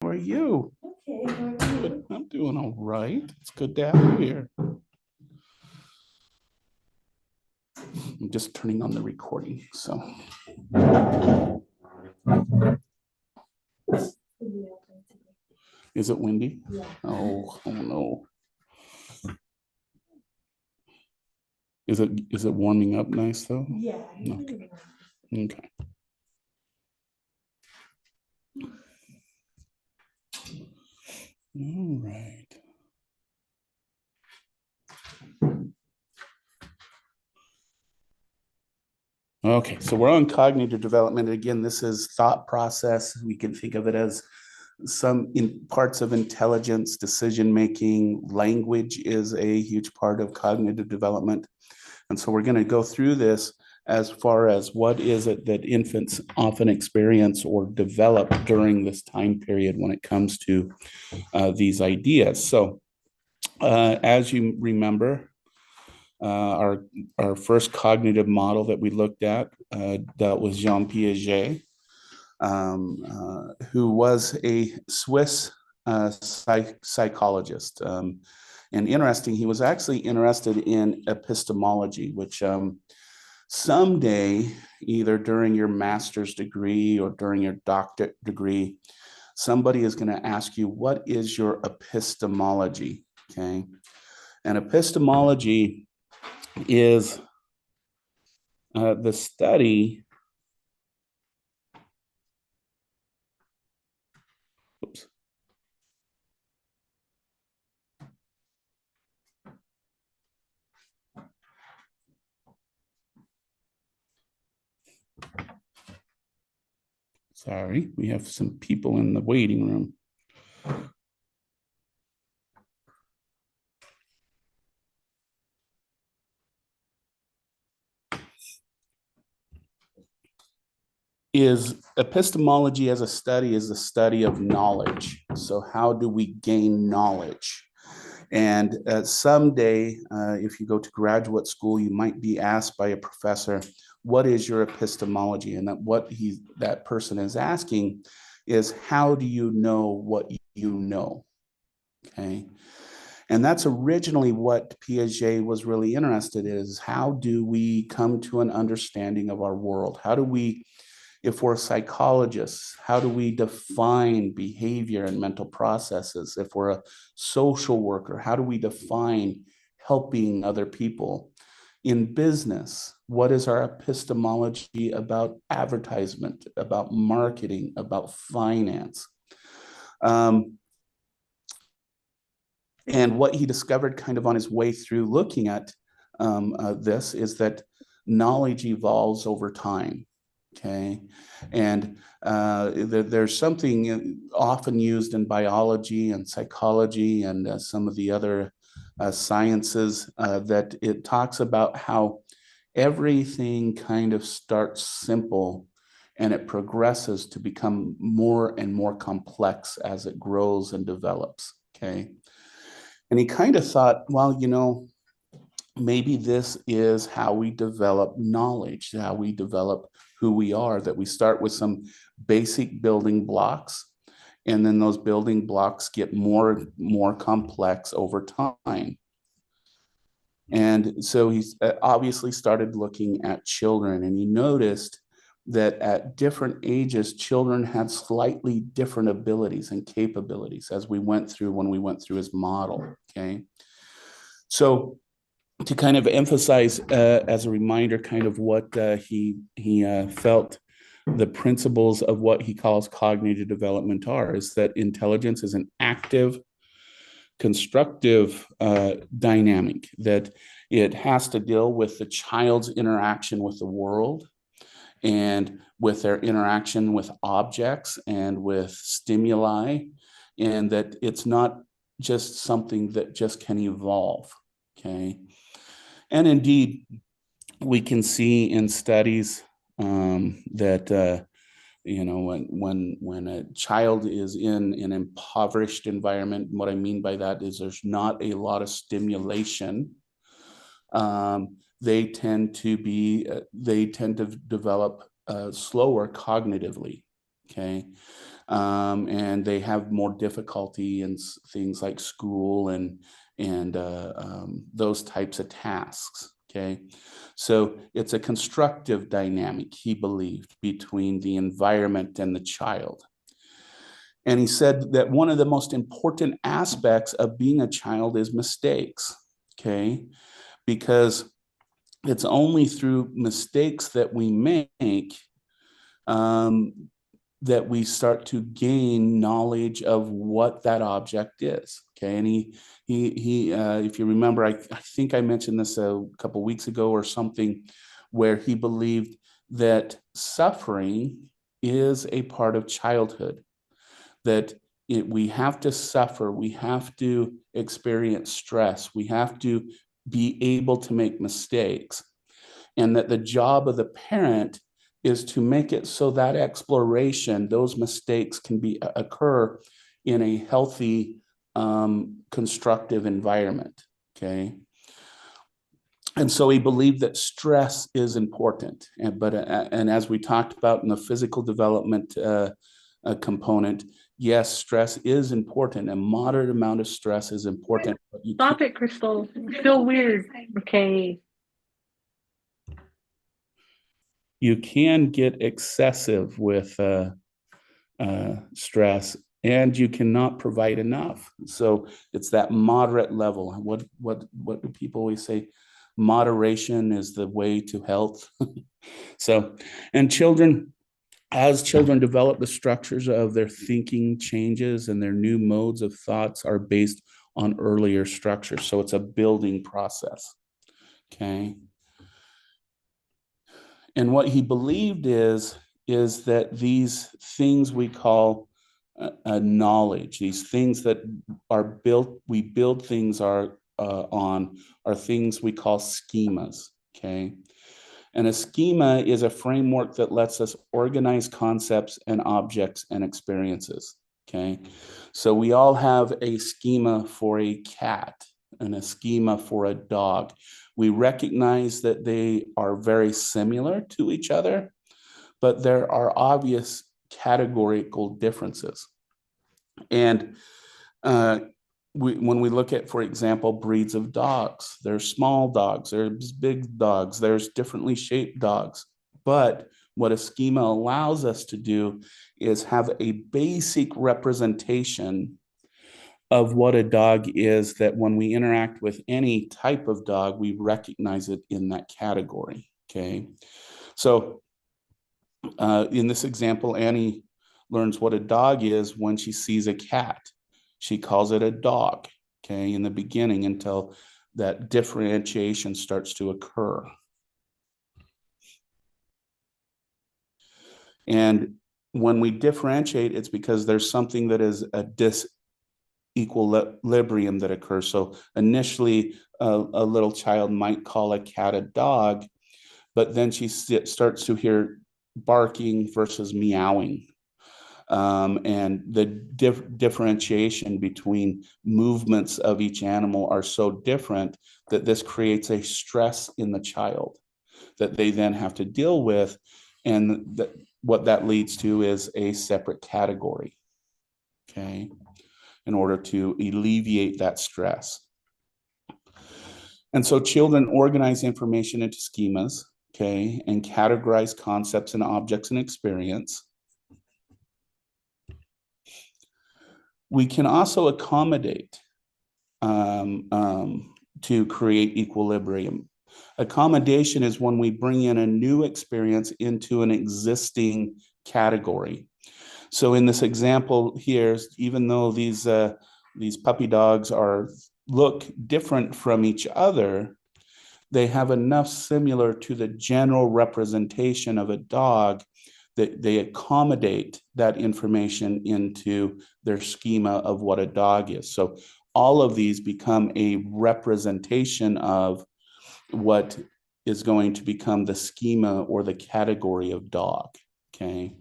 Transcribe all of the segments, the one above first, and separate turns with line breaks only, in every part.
How are you?
Okay, how are you?
Good. I'm doing all right. It's good to have you here. I'm just turning on the recording. So, is it windy?
Yeah.
Oh no. Is it warming up nice though?
Yeah.
Okay. Okay. All right. Okay, so we're on cognitive development. Again, this is thought process. We can think of it as some in parts of intelligence, decision making. Language is a huge part of cognitive development. And so we're going to go through this as far as what is it that infants often experience or develop during this time period when it comes to these ideas. So as you remember, our first cognitive model that we looked at that was Jean Piaget, who was a Swiss psychologist. And interesting, he was actually interested in epistemology, which someday, either during your master's degree or during your doctorate degree, somebody is going to ask you, what is your epistemology? Okay. And epistemology is the study. Oops. Sorry, we have some people in the waiting room. Is epistemology as a study is the study of knowledge. So how do we gain knowledge? And someday, if you go to graduate school, you might be asked by a professor, what is your epistemology? And that person is asking is, how do you know what you know? Okay. And that's originally what Piaget was really interested in, is how do we come to an understanding of our world? How do we, if we're psychologists, how do we define behavior and mental processes? If we're a social worker, how do we define helping other people? In business, what is our epistemology about advertisement, about marketing, about finance? And what he discovered kind of on his way through looking at this is that knowledge evolves over time. Okay. And there's something often used in biology and psychology and some of the other sciences that it talks about how everything kind of starts simple and it progresses to become more and more complex as it grows and develops. Okay. And he kind of thought, well, maybe this is how we develop knowledge, how we develop who we are, that we start with some basic building blocks, and then those building blocks get more complex over time. And so he's obviously started looking at children, and he noticed that at different ages, children had slightly different abilities and capabilities as we went through when we went through his model. Okay. So to kind of emphasize as a reminder, kind of what he felt the principles of what he calls cognitive development are, is that intelligence is an active, constructive dynamic, that it has to deal with the child's interaction with the world and with their interaction with objects and with stimuli, and that it's not just something that just can evolve. Okay. And indeed, we can see in studies that when a child is in an impoverished environment, what I mean by that is there's not a lot of stimulation. They tend to develop slower cognitively. Okay. and they have more difficulty in things like school and those types of tasks. Okay, so it's a constructive dynamic, he believed, between the environment and the child. And he said that one of the most important aspects of being a child is mistakes. Okay, because it's only through mistakes that we make um, that we start to gain knowledge of what that object is. Okay, and if you remember, I think I mentioned this a couple weeks ago or something, where he believed that suffering is a part of childhood, that we have to suffer, we have to experience stress, we have to be able to make mistakes, and that the job of the parent is to make it so that exploration, those mistakes can occur in a healthy, constructive environment. Okay. And so he believed that stress is important. And as we talked about in the physical development component, yes, stress is important. A moderate amount of stress is important. But
Stop it, Crystal. It's still weird. Okay.
you can get excessive with stress, and you cannot provide enough. So it's that moderate level. What do people always say? Moderation is the way to health. So, and as children develop, the structures of their thinking changes, and their new modes of thoughts are based on earlier structures. So it's a building process. Okay. And what he believed is that these things we call knowledge, these things that are built, we build things on, are things we call schemas. Okay. And a schema is a framework that lets us organize concepts and objects and experiences. Okay. So we all have a schema for a cat and a schema for a dog. We recognize that they are very similar to each other, but there are obvious categorical differences. And when we look at, for example, breeds of dogs, there's small dogs, there's big dogs, there's differently shaped dogs. But what a schema allows us to do is have a basic representation of what a dog is, that when we interact with any type of dog, we recognize it in that category. Okay. So in this example, Annie learns what a dog is when she sees a cat. She calls it a dog, okay, in the beginning, until that differentiation starts to occur. And when we differentiate, it's because there's something that is a disequilibrium that occurs. So initially, a little child might call a cat a dog, but then she starts to hear barking versus meowing. And the differentiation between movements of each animal are so different that this creates a stress in the child that they then have to deal with. And what that leads to is a separate category, okay, in order to alleviate that stress. And so children organize information into schemas, okay, and categorize concepts and objects and experience. We can also accommodate to create equilibrium. Accommodation is when we bring in a new experience into an existing category. So in this example here, even though these puppy dogs look different from each other, they have enough similar to the general representation of a dog that they accommodate that information into their schema of what a dog is. So all of these become a representation of what is going to become the schema or the category of dog. Okay.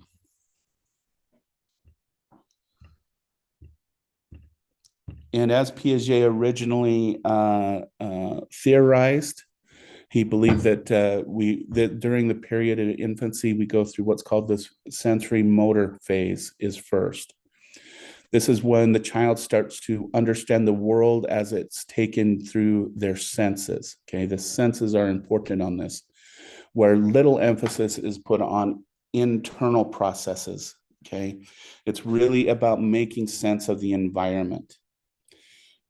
And as Piaget originally theorized, He believed that that during the period of infancy, we go through what's called this sensory motor phase is first. This is when the child starts to understand the world as it's taken through their senses. Okay, the senses are important on this, where little emphasis is put on internal processes. Okay, it's really about making sense of the environment.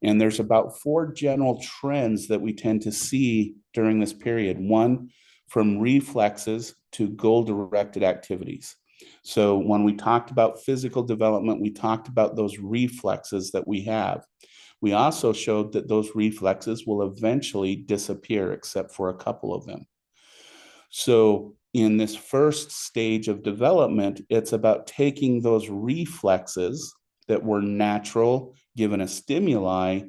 And there's about four general trends that we tend to see during this period. One, from reflexes to goal directed activities. So when we talked about physical development, we talked about those reflexes that we have. We also showed that those reflexes will eventually disappear, except for a couple of them. So in this first stage of development, it's about taking those reflexes that were natural given a stimuli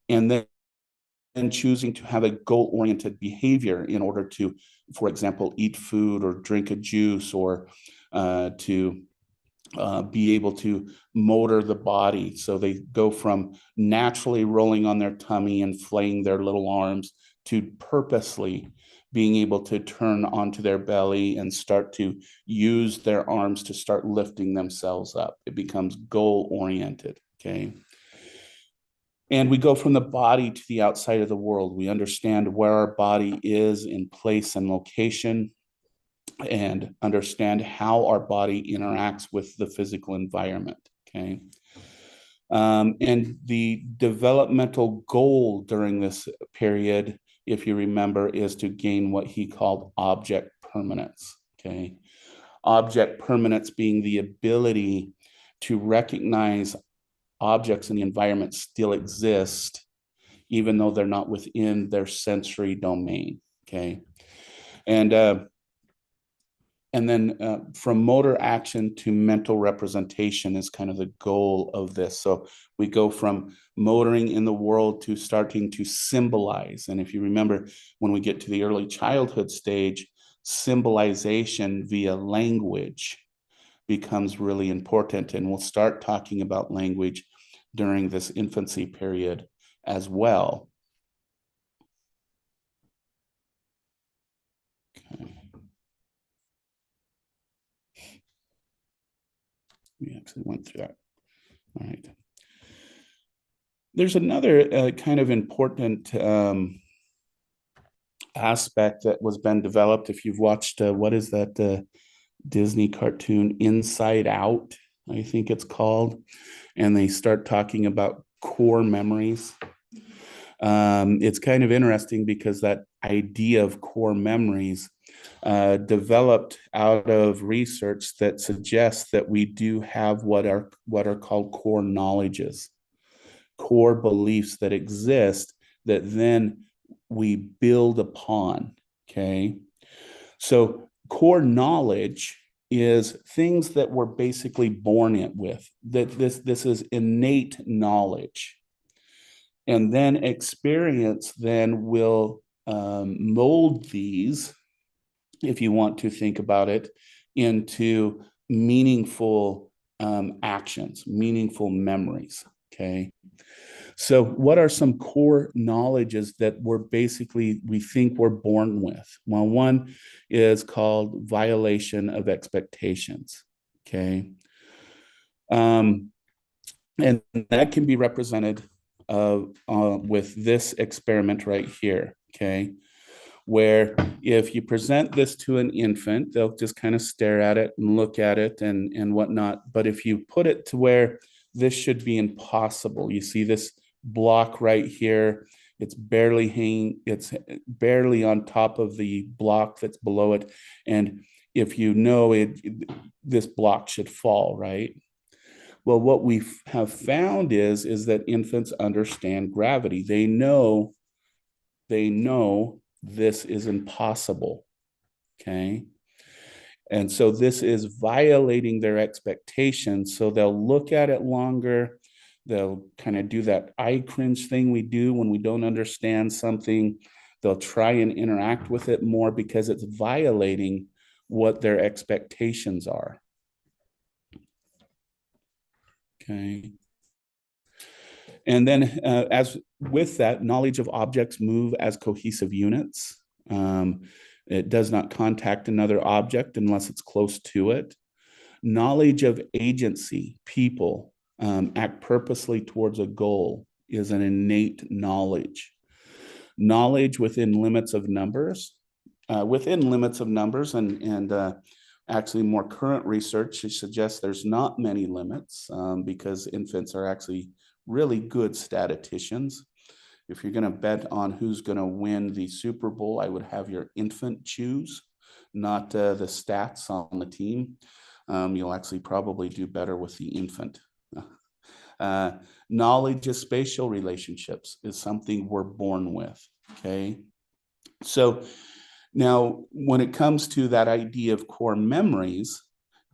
and then choosing to have a goal-oriented behavior in order to, for example, eat food or drink a juice or to be able to motor the body. So they go from naturally rolling on their tummy and flaying their little arms to purposely being able to turn onto their belly and start to use their arms to start lifting themselves up. It becomes goal-oriented, okay? And we go from the body to the outside of the world. We understand where our body is in place and location and understand how our body interacts with the physical environment, okay? And the developmental goal during this period, if you remember, is to gain what he called object permanence, okay? Object permanence being the ability to recognize objects in the environment still exist, even though they're not within their sensory domain, okay? And then from motor action to mental representation is kind of the goal of this. So we go from motoring in the world to starting to symbolize. And if you remember, when we get to the early childhood stage, symbolization via language becomes really important. And we'll start talking about language during this infancy period as well. Okay. We actually went through that. All right. There's another kind of important aspect that was been developed. If you've watched, what is that Disney cartoon, Inside Out, I think it's called, and they start talking about core memories. It's kind of interesting because that idea of core memories developed out of research that suggests that we do have what are called core knowledges, core beliefs that exist that then we build upon. Okay, so core knowledge is things that we're basically born in with. That this is innate knowledge, and then experience then will mold these, if you want to think about it, into meaningful actions, meaningful memories. Okay. So, what are some core knowledges that we think we're born with? Well, one is called violation of expectations. Okay. And that can be represented with this experiment right here. Okay. Where if you present this to an infant, they'll just kind of stare at it and look at it and whatnot. But if you put it to where this should be impossible, you see this block right here, it's barely on top of the block that's below it. And if you know it, this block should fall, right? Well, what we have found is that infants understand gravity. They know this is impossible. Okay. And so this is violating their expectations. So they'll look at it longer. They'll kind of do that eye cringe thing we do when we don't understand something. They'll try and interact with it more because it's violating what their expectations are. Okay. And then as with that, knowledge of objects move as cohesive units. Um, it does not contact another object unless it's close to it. Knowledge of agency, people act purposely towards a goal is an innate knowledge. Knowledge within limits of numbers, and actually more current research suggests there's not many limits because infants are actually really good statisticians. If you're going to bet on who's going to win the Super Bowl, I would have your infant choose, not the stats on the team. You'll actually probably do better with the infant. Uh, Knowledge of spatial relationships is something we're born with. Okay. So now, when it comes to that idea of core memories,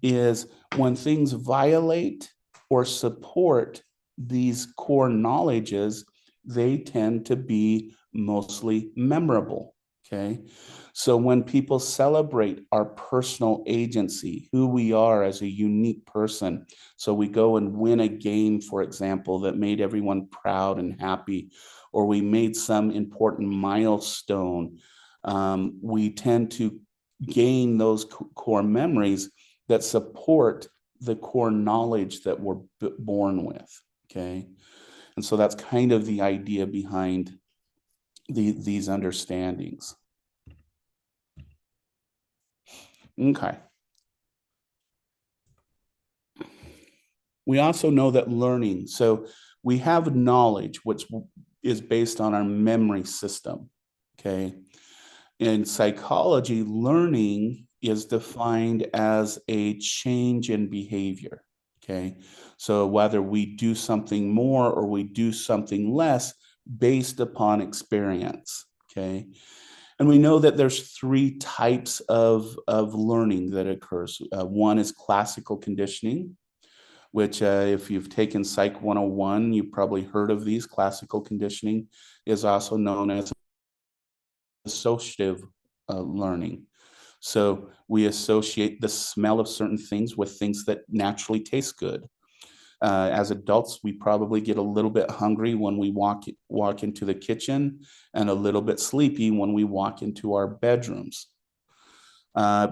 is when things violate or support these core knowledges, they tend to be mostly memorable. Okay. So when people celebrate our personal agency, who we are as a unique person, so we go and win a game, for example, that made everyone proud and happy, or we made some important milestone, we tend to gain those core memories that support the core knowledge that we're born with. Okay. And so that's kind of the idea behind these understandings. Okay. We also know that learning, so we have knowledge, which is based on our memory system. Okay. In psychology, learning is defined as a change in behavior. Okay. So whether we do something more or we do something less based upon experience. Okay. And we know that there's three types of learning that occurs. One is classical conditioning, which if you've taken Psych 101, you've probably heard of these. Classical conditioning is also known as associative learning. So we associate the smell of certain things with things that naturally taste good. As adults, we probably get a little bit hungry when we walk into the kitchen, and a little bit sleepy when we walk into our bedrooms,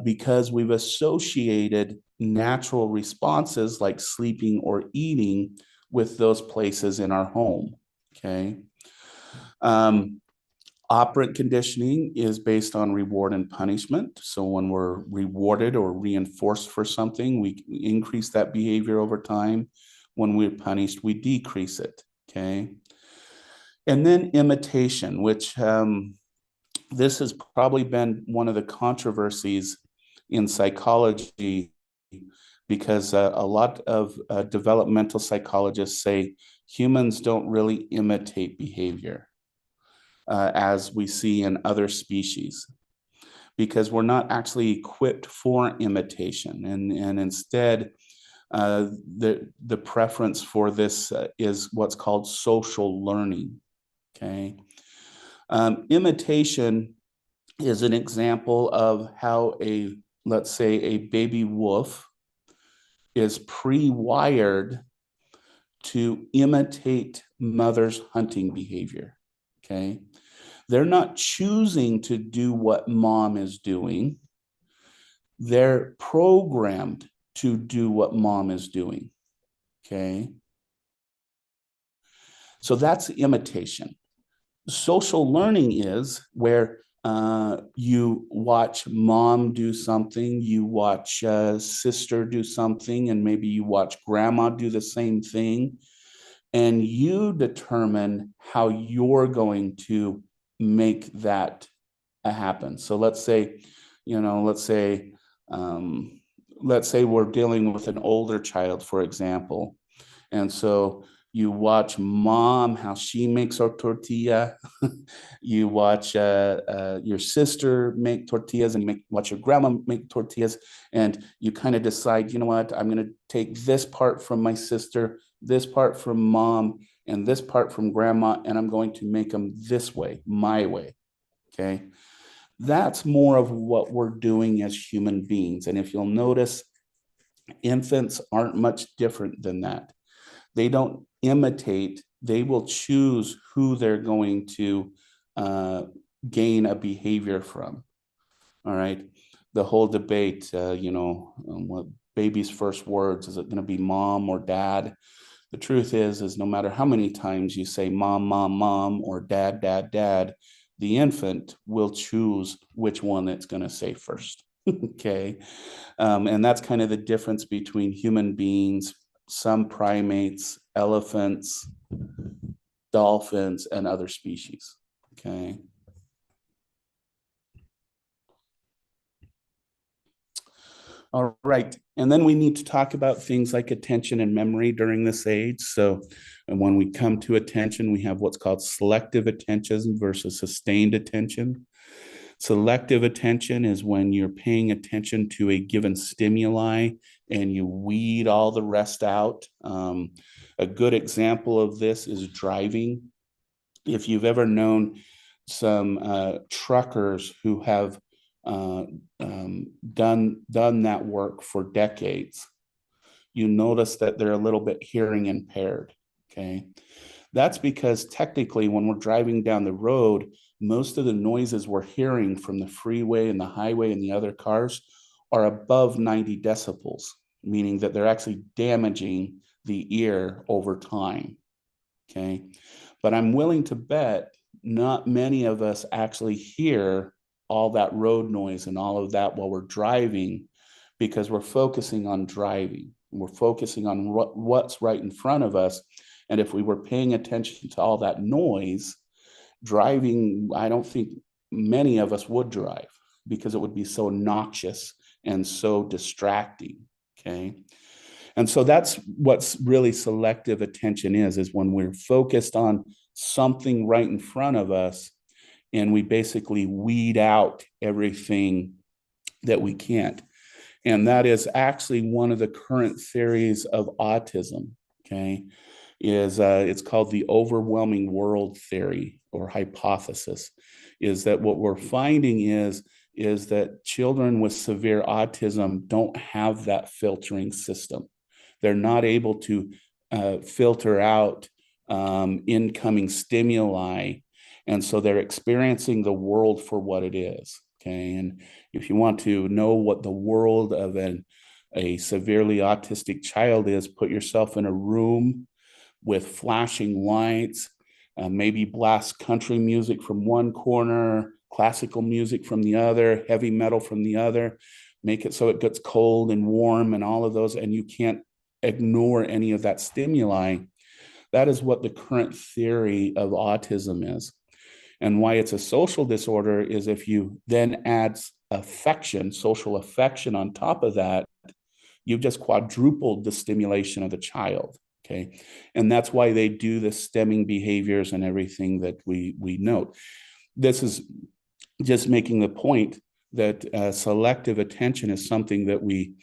because we've associated natural responses like sleeping or eating with those places in our home. Okay. Operant conditioning is based on reward and punishment. So when we're rewarded or reinforced for something, we increase that behavior over time. When we're punished, we decrease it. Okay. And then imitation, which this has probably been one of the controversies in psychology, because a lot of developmental psychologists say humans don't really imitate behavior as we see in other species, because we're not actually equipped for imitation. And instead, the preference for this is what's called social learning. Okay. Imitation is an example of how let's say, a baby wolf is pre-wired to imitate mother's hunting behavior. Okay. They're not choosing to do what mom is doing. They're programmed to do what mom is doing. Okay. So that's imitation. Social learning is where you watch mom do something, you watch sister do something, and maybe you watch grandma do the same thing, and you determine how you're going to make that happen. So let's say, let's say we're dealing with an older child, for example, and so you watch mom, how she makes her tortilla. You watch your sister make tortillas, and you watch your grandma make tortillas. And you kind of decide, you know what, I'm going to take this part from my sister, this part from mom, and this part from grandma, and I'm going to make them this way, my way. Okay. That's more of what we're doing as human beings. And if you'll notice, infants aren't much different than that. They don't imitate, they will choose who they're going to gain a behavior from. All right. The whole debate, what baby's first words, is it going to be mom or dad? The truth is no matter how many times you say mom, mom, mom, or dad, dad, dad, the infant will choose which one it's going to say first. Okay. And that's kind of the difference between human beings, some primates, elephants, dolphins, and other species. Okay. All right. And then we need to talk about things like attention and memory during this age. So, and when we come to attention, we have what's called selective attention versus sustained attention. Selective attention is when you're paying attention to a given stimuli and you weed all the rest out. A good example of this is driving. If you've ever known some truckers who have uh, done that work for decades, you notice that they're a little bit hearing impaired. Okay, that's because technically, when we're driving down the road, most of the noises we're hearing from the freeway and the highway and the other cars are above 90 decibels, meaning that they're actually damaging the ear over time. Okay. But I'm willing to bet not many of us actually hear all that road noise and all of that while we're driving because we're focusing on driving. We're focusing on what's right in front of us. And if we were paying attention to all that noise, driving, I don't think many of us would drive because it would be so noxious and so distracting. Okay. And so that's what's really selective attention is when we're focused on something right in front of us and we basically weed out everything that we can't. And that is actually one of the current theories of autism. Okay. It's called the overwhelming world theory or hypothesis, is that what we're finding is that children with severe autism don't have that filtering system. They're not able to filter out incoming stimuli. And so they're experiencing the world for what it is. Okay. And if you want to know what the world of a severely autistic child is, put yourself in a room with flashing lights, maybe blast country music from one corner, classical music from the other, heavy metal from the other, make it so it gets cold and warm and all of those, and you can't ignore any of that stimuli. That is what the current theory of autism is. And why it's a social disorder is if you then add affection, social affection on top of that, you've just quadrupled the stimulation of the child. Okay. And that's why they do the stemming behaviors and everything that we note. This is just making the point that selective attention is something that we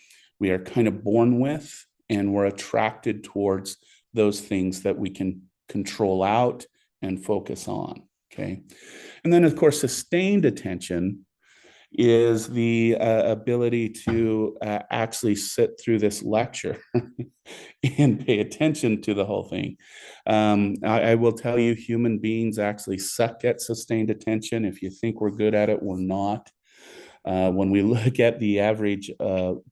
are kind of born with, and we're attracted towards those things that we can control out and focus on. Okay. And then, of course, sustained attention is the ability to actually sit through this lecture and pay attention to the whole thing. I will tell you, human beings actually suck at sustained attention. If you think we're good at it, we're not. When we look at the average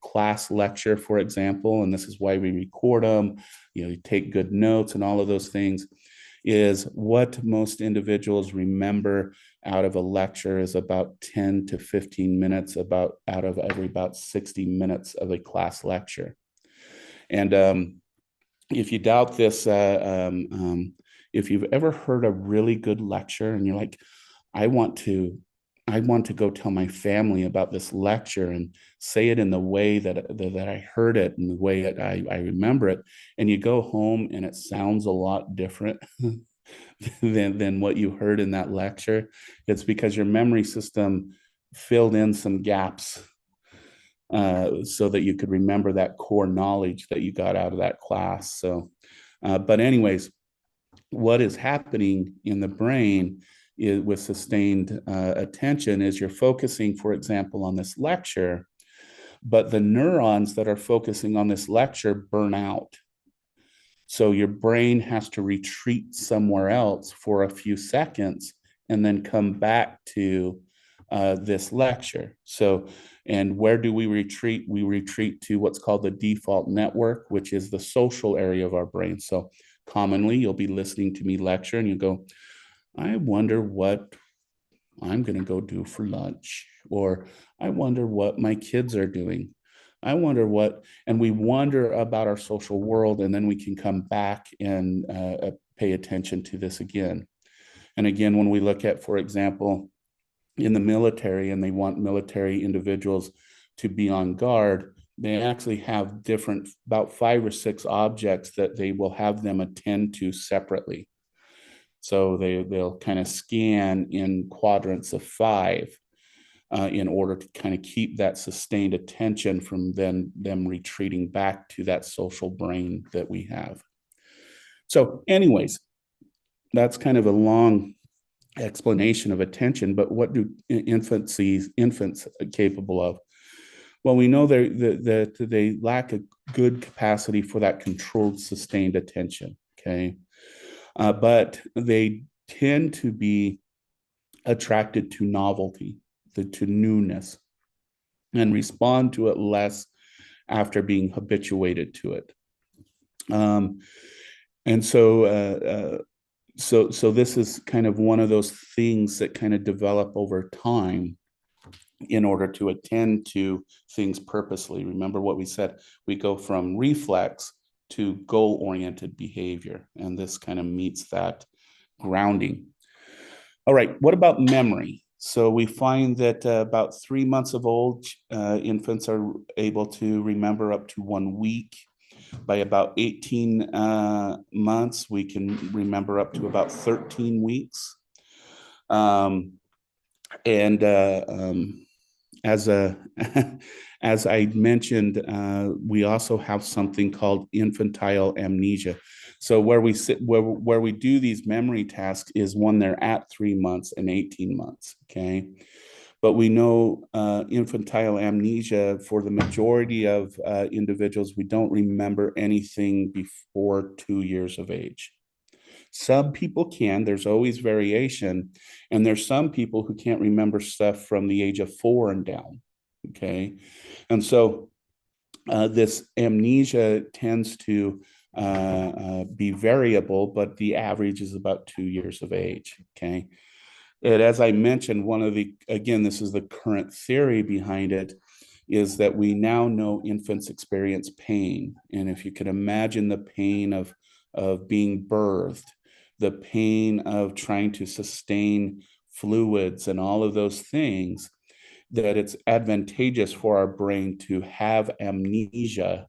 class lecture, for example, and this is why we record them, you take good notes and all of those things, is what most individuals remember out of a lecture is about 10 to 15 minutes out of every about 60 minutes of a class lecture. And if you doubt this, if you've ever heard a really good lecture and you're like, I want to go tell my family about this lecture and say it in the way that I heard it and the way that I remember it, and you go home and it sounds a lot different than what you heard in that lecture, it's because your memory system filled in some gaps so that you could remember that core knowledge that you got out of that class. So, but anyways, what is happening in the brain with sustained attention is you're focusing, for example, on this lecture, but the neurons that are focusing on this lecture burn out. So your brain has to retreat somewhere else for a few seconds and then come back to this lecture. So, and where do we retreat? We retreat to what's called the default network, which is the social area of our brain. So commonly you'll be listening to me lecture and you go, I wonder what I'm going to go do for lunch, or I wonder what my kids are doing. I wonder what, and we wonder about our social world, and then we can come back and pay attention to this again. And again, when we look at, for example, in the military, and they want military individuals to be on guard, they actually have different, about 5 or 6 objects that they will have them attend to separately. So they'll kind of scan in quadrants of 5 in order to kind of keep that sustained attention from them retreating back to that social brain that we have. So anyways, that's kind of a long explanation of attention, but what do infants capable of? Well, we know that they lack a good capacity for that controlled, sustained attention, okay? But they tend to be attracted to novelty, to newness, and respond to it less after being habituated to it. And so this is kind of one of those things that kind of develop over time in order to attend to things purposely. Remember what we said, we go from reflex to goal-oriented behavior, and this kind of meets that grounding. All right, what about memory? So we find that about 3 months of old, infants are able to remember up to 1 week. By about 18 months, we can remember up to about 13 weeks. And as a as I mentioned, we also have something called infantile amnesia. So where we sit, where we do these memory tasks is when they're at 3 months and 18 months. Okay. But we know infantile amnesia, for the majority of individuals, we don't remember anything before 2 years of age. Some people can, there's always variation. And there's some people who can't remember stuff from the age of 4 and down. Okay. And so this amnesia tends to be variable, but the average is about 2 years of age. Okay. And as I mentioned, one of the, again, this is the current theory behind it, is that we now know infants experience pain. And if you can imagine the pain of being birthed, the pain of trying to sustain fluids and all of those things, that it's advantageous for our brain to have amnesia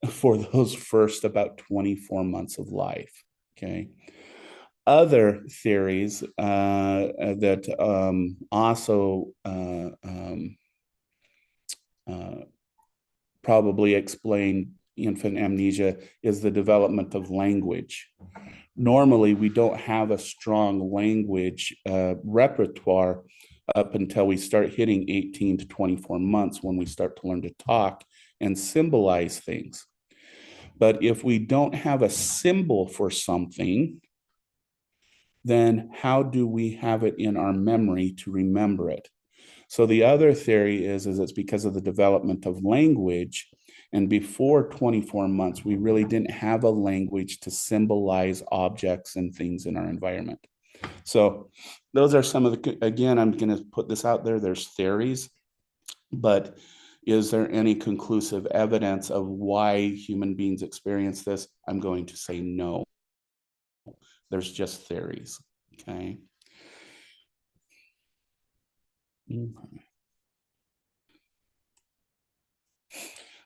for those first about 24 months of life. Okay. Other theories that also probably explain infant amnesia is the development of language. Normally, we don't have a strong language repertoire up until we start hitting 18 to 24 months, when we start to learn to talk and symbolize things. But if we don't have a symbol for something, then how do we have it in our memory to remember it? So the other theory is it's because of the development of language. And before 24 months, we really didn't have a language to symbolize objects and things in our environment. So those are some of the, again, I'm going to put this out there. There's theories, but is there any conclusive evidence of why human beings experience this? I'm going to say no. There's just theories. Okay.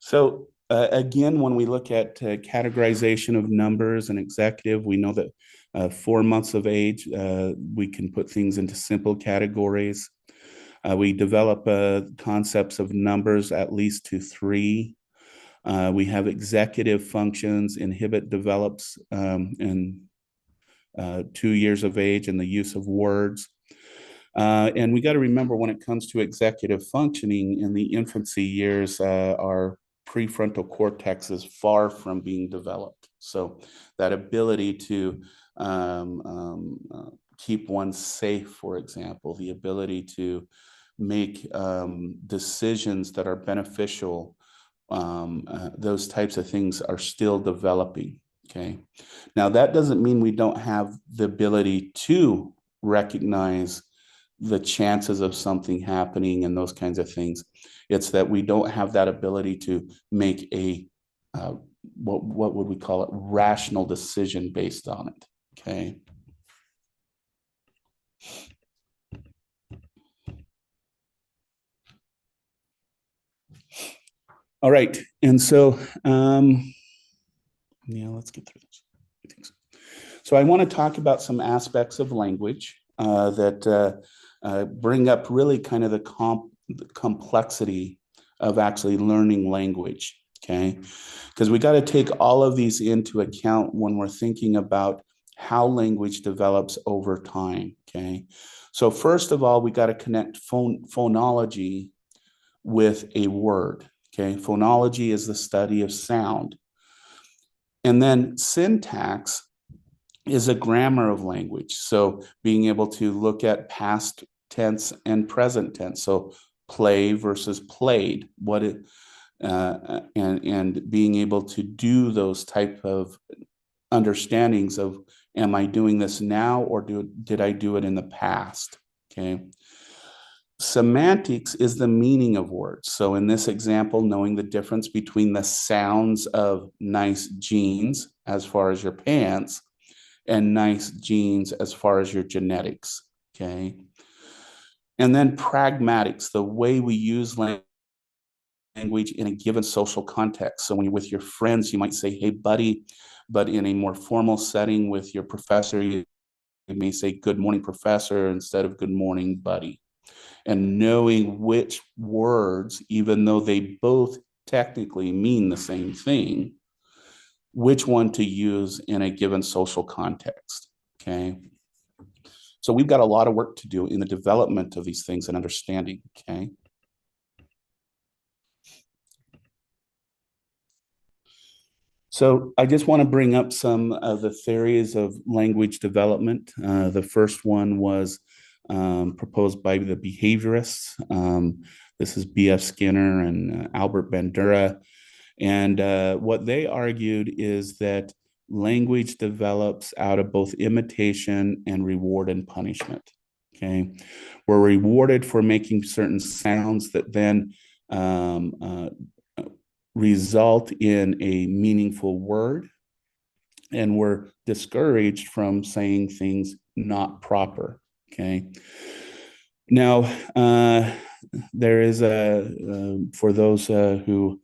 So again, when we look at categorization of numbers and executive, we know that 4 months of age, we can put things into simple categories. We develop concepts of numbers at least to 3. We have executive functions. Inhibit develops in 2 years of age, and the use of words. And we got to remember, when it comes to executive functioning in the infancy years, our prefrontal cortex is far from being developed. So that ability to keep one safe, for example, the ability to make decisions that are beneficial. Those types of things are still developing. Okay. Now, that doesn't mean we don't have the ability to recognize the chances of something happening and those kinds of things. It's that we don't have that ability to make a what would we call it, rational decision based on it. Okay. All right. And so yeah, let's get through this. So I want to talk about some aspects of language that bring up really kind of the complexity of actually learning language. Okay. Because we got to take all of these into account when we're thinking about how language develops over time. Okay. So first of all, we got to connect phonology with a word. Okay. Phonology is the study of sound. And then syntax is a grammar of language. So being able to look at past tense and present tense. So play versus played, and being able to do those type of understandings of, am I doing this now or did I do it in the past? Okay. Semantics is the meaning of words. So in this example, knowing the difference between the sounds of nice jeans as far as your pants and nice genes as far as your genetics. Okay. And then pragmatics, the way we use language in a given social context. So when you're with your friends, you might say, hey, buddy, but in a more formal setting with your professor, you may say, good morning, professor, instead of good morning, buddy. And knowing which words, even though they both technically mean the same thing, which one to use in a given social context. Okay. So we've got a lot of work to do in the development of these things and understanding. Okay. So I just want to bring up some of the theories of language development. The first one was proposed by the behaviorists. This is B.F. Skinner and Albert Bandura. And what they argued is that language develops out of both imitation and reward and punishment. Okay. We're rewarded for making certain sounds that then result in a meaningful word, and we're discouraged from saying things not proper. Okay. Now, there is for those who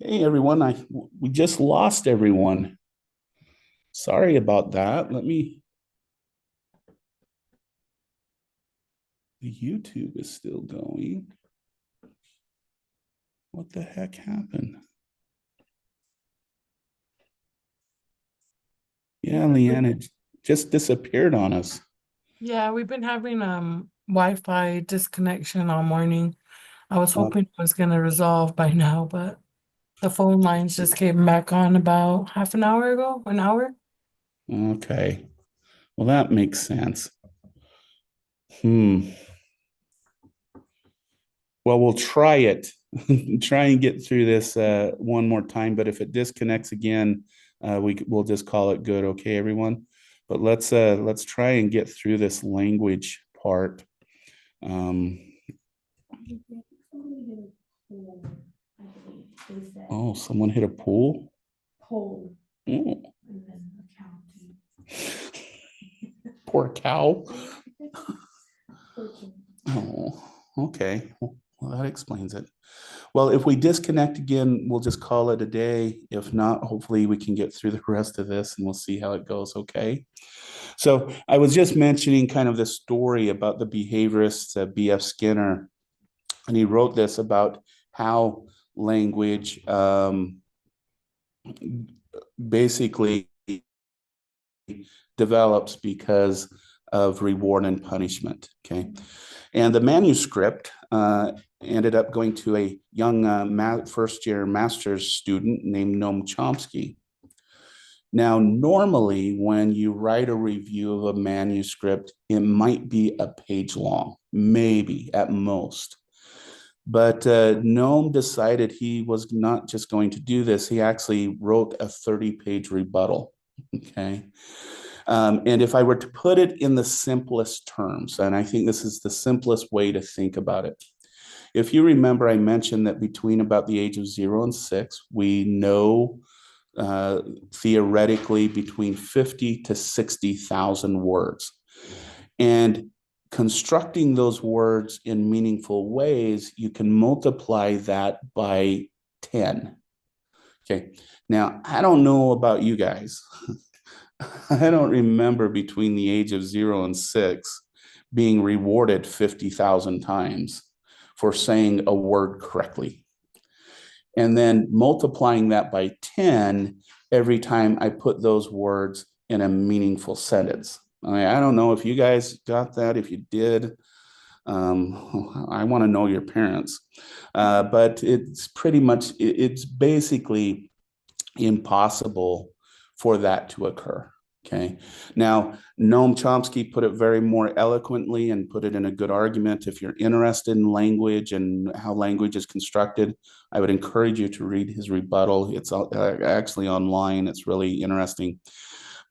hey everyone, we just lost everyone. Sorry about that. The YouTube is still going. What the heck happened? Yeah, Leanne, it just disappeared on us.
Yeah, we've been having Wi-Fi disconnection all morning. I was hoping it was gonna resolve by now, but the phone lines just came back on about half an hour ago, an hour.
Okay. Well, that makes sense. Hmm. Well, we'll try it. Try and get through this one more time. But if it disconnects again, we'll just call it good. Okay, everyone. But let's try and get through this language part. Um, Oh, someone hit a pool? Oh, poor cow. Oh, okay. Well, that explains it. Well, if we disconnect again, we'll just call it a day. If not, hopefully we can get through the rest of this and we'll see how it goes. Okay. So I was just mentioning kind of the story about the behaviorist B.F. Skinner, and he wrote this about how language basically develops because of reward and punishment. Okay. And the manuscript ended up going to a young first year master's student named Noam Chomsky. Now, normally, when you write a review of a manuscript, it might be a page long, maybe at most. But Noam decided he was not just going to do this. He actually wrote a 30-page rebuttal. Okay. And if I were to put it in the simplest terms, and I think this is the simplest way to think about it. If you remember, I mentioned that between about the age of 0 and 6, we know theoretically between 50 to 60,000 words. And constructing those words in meaningful ways, you can multiply that by 10. Okay. Now, I don't know about you guys. I don't remember between the age of 0 and 6 being rewarded 50,000 times for saying a word correctly. And then multiplying that by 10 every time I put those words in a meaningful sentence. I don't know if you guys got that. If you did, I want to know your parents. But it's pretty much, it's basically impossible for that to occur. Okay. Now, Noam Chomsky put it very more eloquently and put it in a good argument. If you're interested in language and how language is constructed, I would encourage you to read his rebuttal. It's actually online. It's really interesting.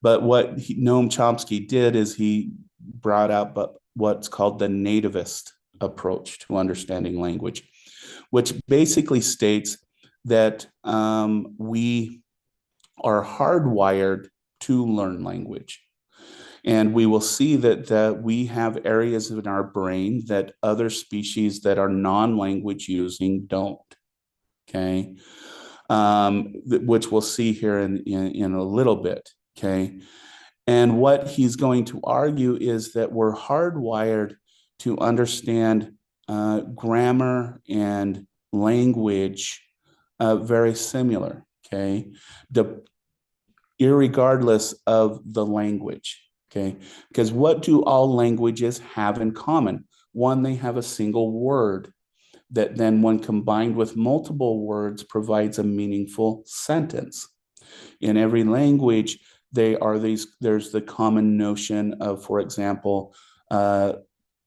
But what Noam Chomsky did is he brought out what's called the nativist approach to understanding language, which basically states that we are hardwired to learn language. And we will see that we have areas in our brain that other species that are non-language using don't. Okay. Which we'll see here in a little bit. Okay. And what he's going to argue is that we're hardwired to understand grammar and language very similar. Okay. Irregardless of the language. Okay. Because what do all languages have in common? One, they have a single word that then, when combined with multiple words, provides a meaningful sentence. In every language, there's the common notion of, for example,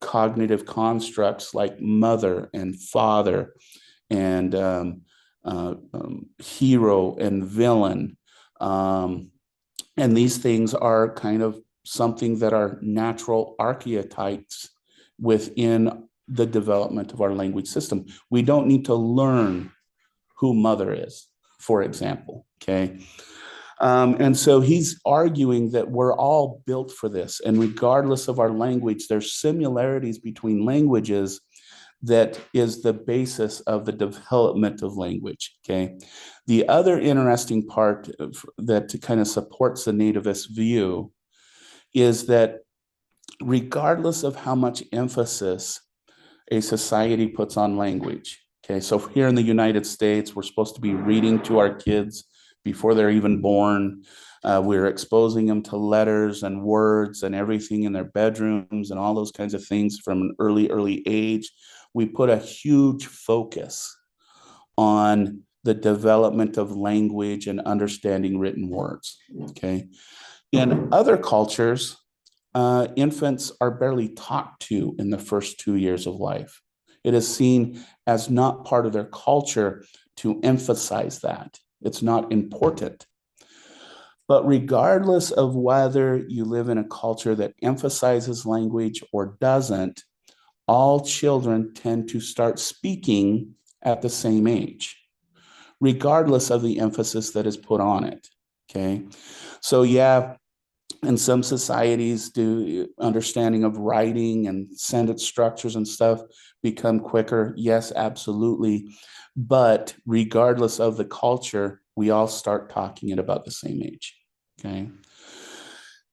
cognitive constructs like mother and father and hero and villain. And these things are kind of something that are natural archetypes within the development of our language system. We don't need to learn who mother is, for example. Okay. And so he's arguing that we're all built for this. And regardless of our language, there's similarities between languages that is the basis of the development of language. Okay. The other interesting part that kind of supports the nativist view is that regardless of how much emphasis a society puts on language. Okay, so here in the United States, we're supposed to be reading to our kids before they're even born. We're exposing them to letters and words and everything in their bedrooms and all those kinds of things from an early age. We put a huge focus on the development of language and understanding written words. Okay, in other cultures, infants are barely taught to in the first 2 years of life. It is seen as not part of their culture to emphasize that. It's not important. But regardless of whether you live in a culture that emphasizes language or doesn't, all children tend to start speaking at the same age. regardless of the emphasis that is put on it. Okay. So, yeah, in some societies, do understanding of writing and sentence structures and stuff become quicker? Yes, absolutely. But regardless of the culture, we all start talking at about the same age. Okay.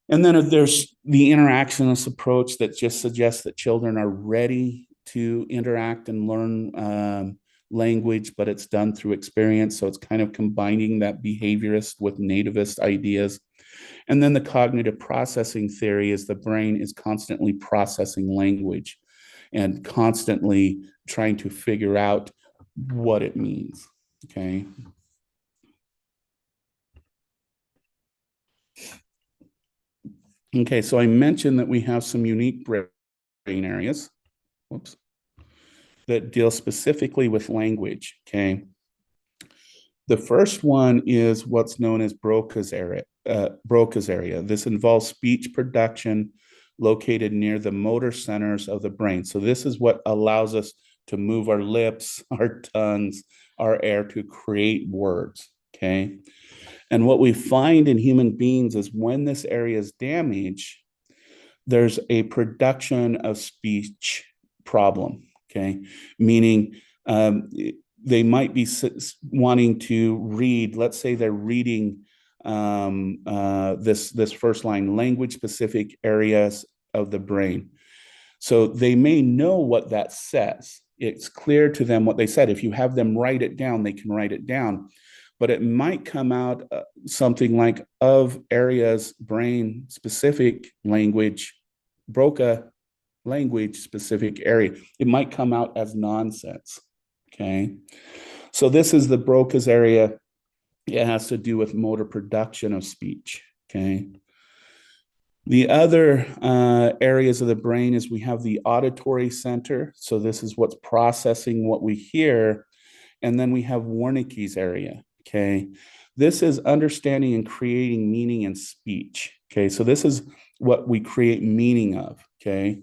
And then there's the interactionist approach that just suggests that children are ready to interact and learn language, but it's done through experience. So it's kind of combining that behaviorist with nativist ideas. And then the cognitive processing theory is the brain is constantly processing language and constantly trying to figure out what it means. Okay. Okay, so I mentioned that we have some unique brain areas, whoops, that deal specifically with language. Okay. The first one is what's known as Broca's area. Broca's area. This involves speech production located near the motor centers of the brain. So this is what allows us to move our lips, our tongues, our air to create words. Okay. And what we find in human beings is when this area is damaged, there's a production of speech problem. Okay. Meaning, they might be wanting to read, let's say they're reading this first line, language specific areas of the brain. So they may know what that says. It's clear to them what they said. If you have them write it down, they can write it down. But it might come out something like of areas, brain specific language, Broca language specific area. It might come out as nonsense. Okay. So this is the Broca's area. It has to do with motor production of speech. Okay. The other areas of the brain is we have the auditory center. So this is what's processing what we hear. And then we have Wernicke's area. Okay. This is understanding and creating meaning in speech. Okay. So this is what we create meaning of. Okay.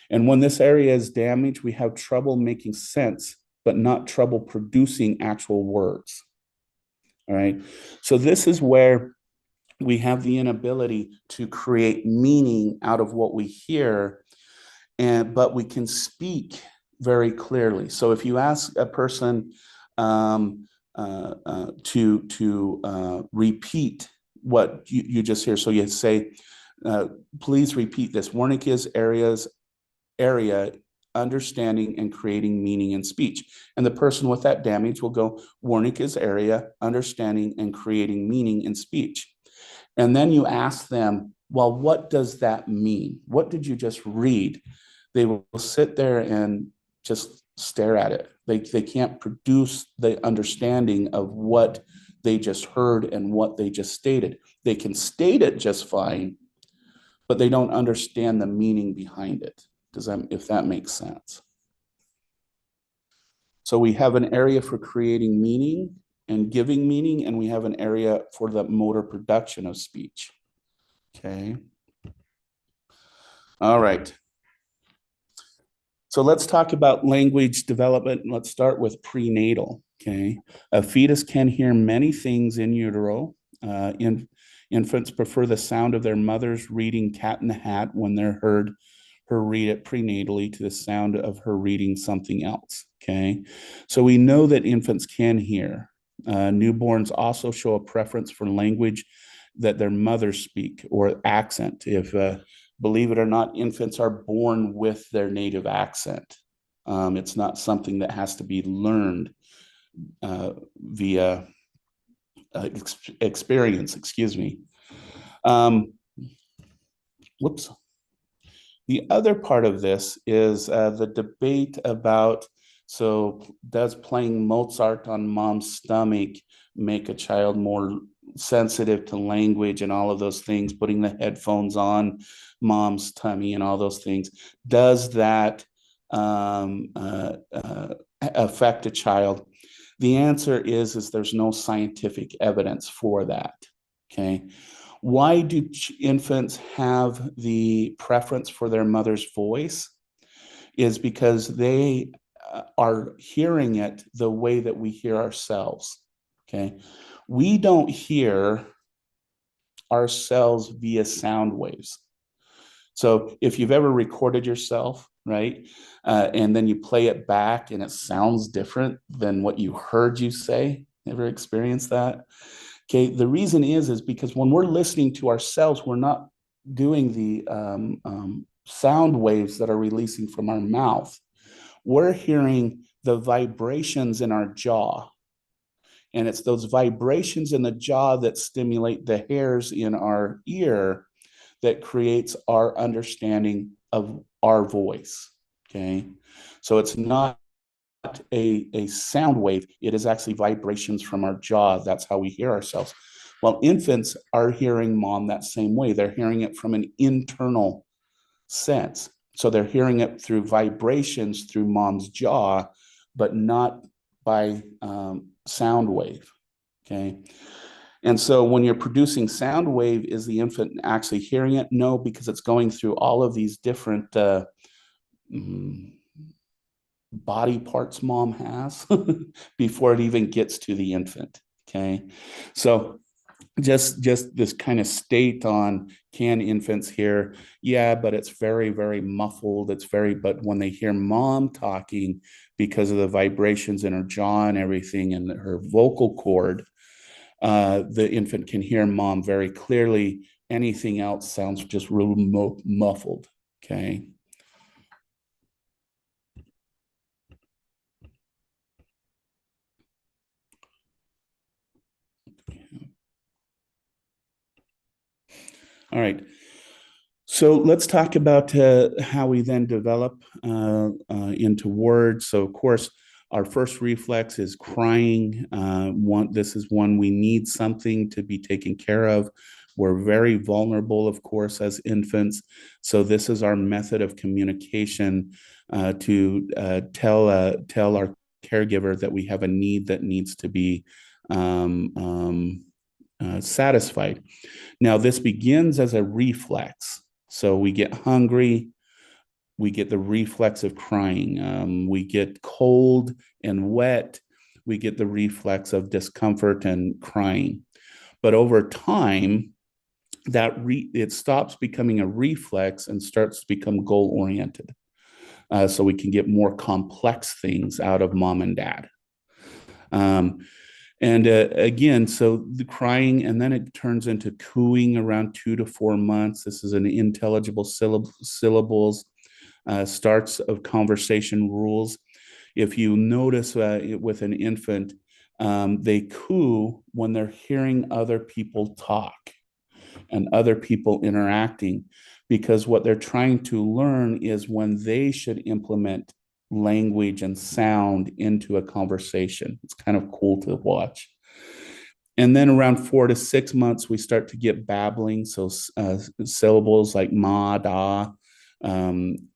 And when this area is damaged, we have trouble making sense, but not trouble producing actual words. All right. So this is where we have the inability to create meaning out of what we hear, but we can speak very clearly. So if you ask a person to repeat what you just hear, so you say, please repeat this. Wernicke's area, understanding and creating meaning in speech. And the person with that damage will go, Wernicke's area, understanding and creating meaning in speech. And then you ask them, well, what does that mean? What did you just read? They will sit there and just stare at it. They can't produce the understanding of what they just heard and what they just stated. They can state it just fine, but they don't understand the meaning behind it. If that makes sense? So we have an area for creating meaning and giving meaning, and we have an area for the motor production of speech. Okay. All right. So let's talk about language development. Let's start with prenatal. Okay. A fetus can hear many things in utero. Infants prefer the sound of their mother's reading Cat in the Hat when they're heard her read it prenatally to the sound of her reading something else. Okay. So we know that infants can hear. Newborns also show a preference for language that their mothers speak or accent. If believe it or not, infants are born with their native accent. It's not something that has to be learned via experience, excuse me. Whoops. The other part of this is the debate about, so does playing Mozart on mom's stomach make a child more sensitive to language and all of those things, putting the headphones on mom's tummy and all those things? Does that affect a child? The answer is there's no scientific evidence for that. Okay. Why do infants have the preference for their mother's voice? Is because they are hearing it the way that we hear ourselves. Okay. We don't hear ourselves via sound waves. So if you've ever recorded yourself, right, and then you play it back and it sounds different than what you heard you say, ever experienced that? Okay, the reason is because when we're listening to ourselves, we're not doing the sound waves that are releasing from our mouth. We're hearing the vibrations in our jaw. And it's those vibrations in the jaw that stimulate the hairs in our ear that creates our understanding of our voice. Okay. So it's not a sound wave, it is actually vibrations from our jaw. That's how we hear ourselves. Well, infants are hearing mom that same way. They're hearing it from an internal sense. So they're hearing it through vibrations through mom's jaw, but not by sound wave. Okay. And so when you're producing sound wave, is the infant actually hearing it? No, because it's going through all of these different mm, body parts mom has before it even gets to the infant. Okay. So just this kind of state on, can infants hear? Yeah, but it's very muffled. It's very, but when they hear mom talking, because of the vibrations in her jaw and everything and her vocal cord, the infant can hear mom very clearly. Anything else sounds just real muffled. Okay. All right. So let's talk about how we then develop into words. So of course, our first reflex is crying. This is one we need something to be taken care of. We're very vulnerable, of course, as infants. So this is our method of communication to tell our caregiver that we have a need that needs to be satisfied. Now, this begins as a reflex. So we get hungry, we get the reflex of crying. We get cold and wet, we get the reflex of discomfort and crying. But over time, it stops becoming a reflex and starts to become goal oriented. So we can get more complex things out of mom and dad. Um, and again, so the crying, and then it turns into cooing around 2 to 4 months. This is an intelligible syllables, starts of conversation rules. If you notice with an infant, they coo when they're hearing other people talk and other people interacting, because what they're trying to learn is when they should implement language and sound into a conversation. It's kind of cool to watch. And then around 4 to 6 months, we start to get babbling. So syllables like ma, da,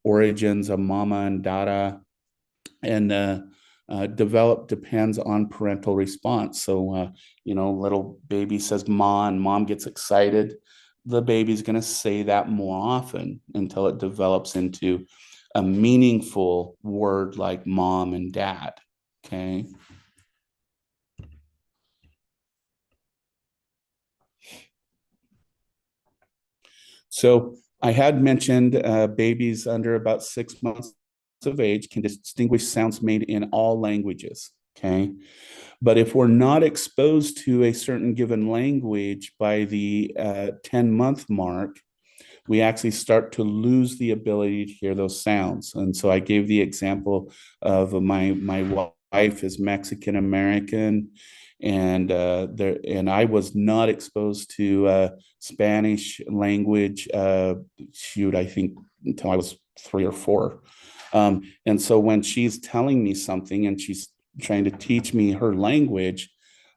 origins of mama and dada, and develop depends on parental response. So, little baby says ma and mom gets excited. The baby's going to say that more often until it develops into a meaningful word like mom and dad. Okay. So I had mentioned babies under about 6 months of age can distinguish sounds made in all languages. Okay. But if we're not exposed to a certain given language by the 10-month mark, we actually start to lose the ability to hear those sounds. And so I gave the example of my wife is Mexican American, and I was not exposed to Spanish language. I think until I was 3 or 4. And so when she's telling me something and she's trying to teach me her language,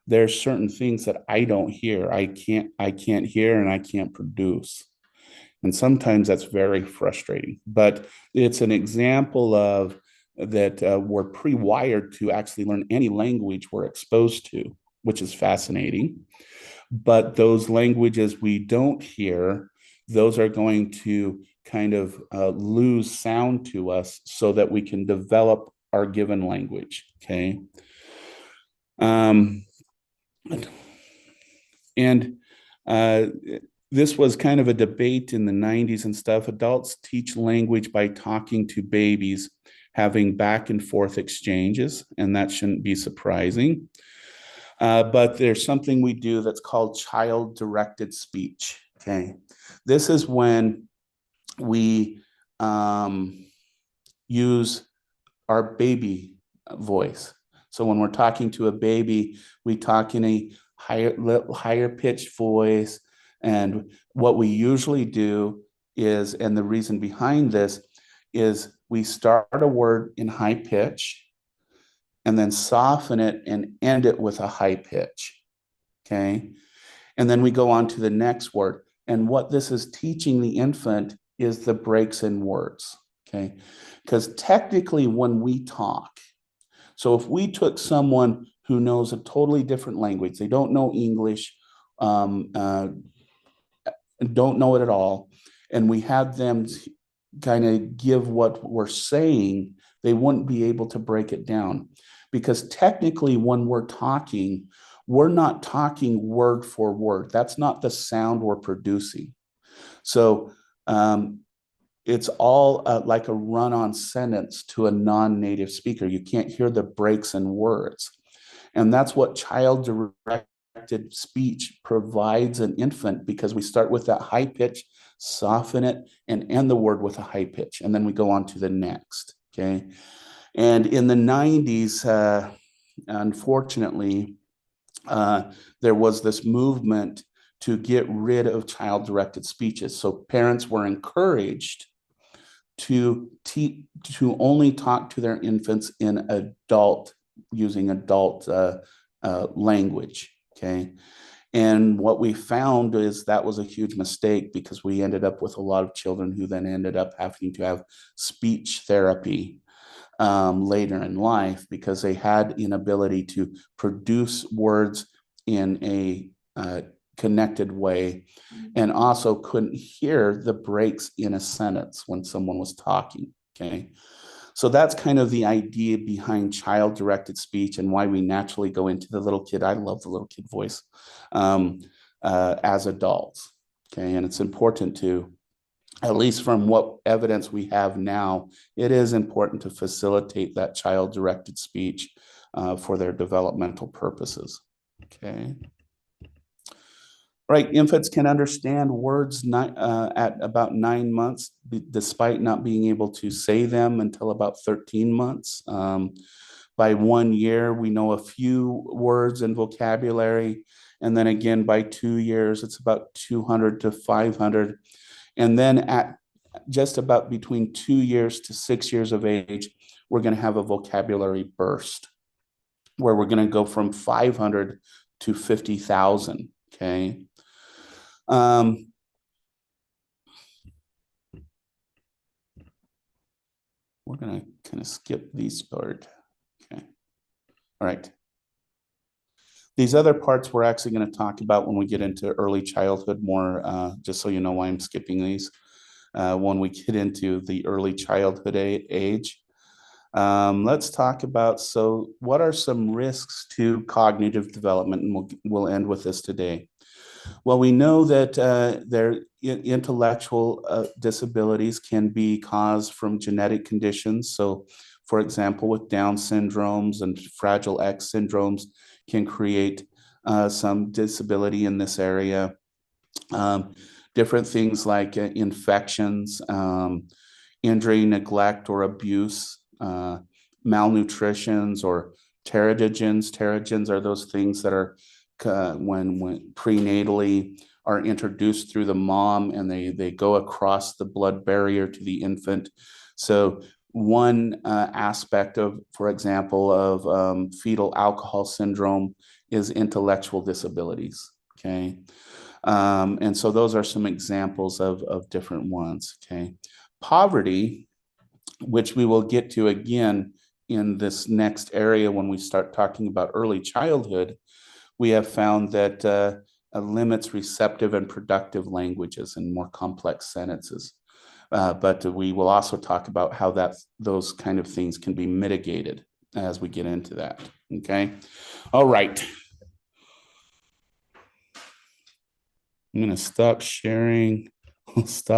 there's certain things that I don't hear. I can't hear and I can't produce. And sometimes that's very frustrating, but it's an example of that we're pre-wired to actually learn any language we're exposed to, which is fascinating. But those languages we don't hear, those are going to kind of lose sound to us so that we can develop our given language. Okay. Um, And uh, this was kind of a debate in the 90s and stuff. Adults teach language by talking to babies, having back and forth exchanges, and that shouldn't be surprising. But there's something we do that's called child directed speech. Okay. This is when we use our baby voice. So when we're talking to a baby, we talk in a higher pitched voice. And what we usually do is, and the reason behind this is we start a word in high pitch and then soften it and end it with a high pitch. Okay. And then we go on to the next word. And what this is teaching the infant is the breaks in words. Okay. Because technically, when we talk, so if we took someone who knows a totally different language, they don't know English, um, uh, don't know it at all, and we had them kind of give what we're saying, they wouldn't be able to break it down. Because technically, when we're not talking word for word. That's not the sound we're producing. So it's all like a run on sentence to a non native speaker. You can't hear the breaks in words. And that's what child directed speech provides an infant, because we start with that high pitch, soften it, and end the word with a high pitch. And then we go on to the next. Okay. And in the 90s, unfortunately, there was this movement to get rid of child directed speeches. So parents were encouraged to only talk to their infants in using adult language. Okay. And what we found is that was a huge mistake, because we ended up with a lot of children who then ended up having to have speech therapy later in life, because they had inability to produce words in a connected way, and also couldn't hear the breaks in a sentence when someone was talking. Okay. So that's kind of the idea behind child directed speech, and why we naturally go into the little kid. I love the little kid voice as adults. Okay. And it's important to, at least from what evidence we have now, it is important to facilitate that child directed speech for their developmental purposes. Okay. Right, infants can understand words at about 9 months, despite not being able to say them until about 13 months. By 1 year, we know a few words and vocabulary. And then again, by 2 years, it's about 200 to 500. And then at just about between 2 years to 6 years of age, we're going to have a vocabulary burst, where we're going to go from 500 to 50,000. Okay. We're going to kind of skip these part. Okay. All right. These other parts we're actually going to talk about when we get into early childhood more, just so you know why I'm skipping these. When we get into the early childhood age. Let's talk about, so what are some risks to cognitive development? And we'll end with this today. Well, we know that their intellectual disabilities can be caused from genetic conditions. So, for example, with Down syndromes and Fragile X syndromes can create some disability in this area. Different things like infections, injury, neglect, or abuse, malnutritions, or teratogens. Teratogens are those things that are when prenatally are introduced through the mom, and they go across the blood barrier to the infant. So one aspect of, for example, of fetal alcohol syndrome is intellectual disabilities. Okay. And so those are some examples of different ones. Okay. Poverty, which we will get to again in this next area when we start talking about early childhood, we have found that limits receptive and productive languages and more complex sentences. But we will also talk about how those kind of things can be mitigated as we get into that. Okay. All right. I'm gonna stop sharing. Stop.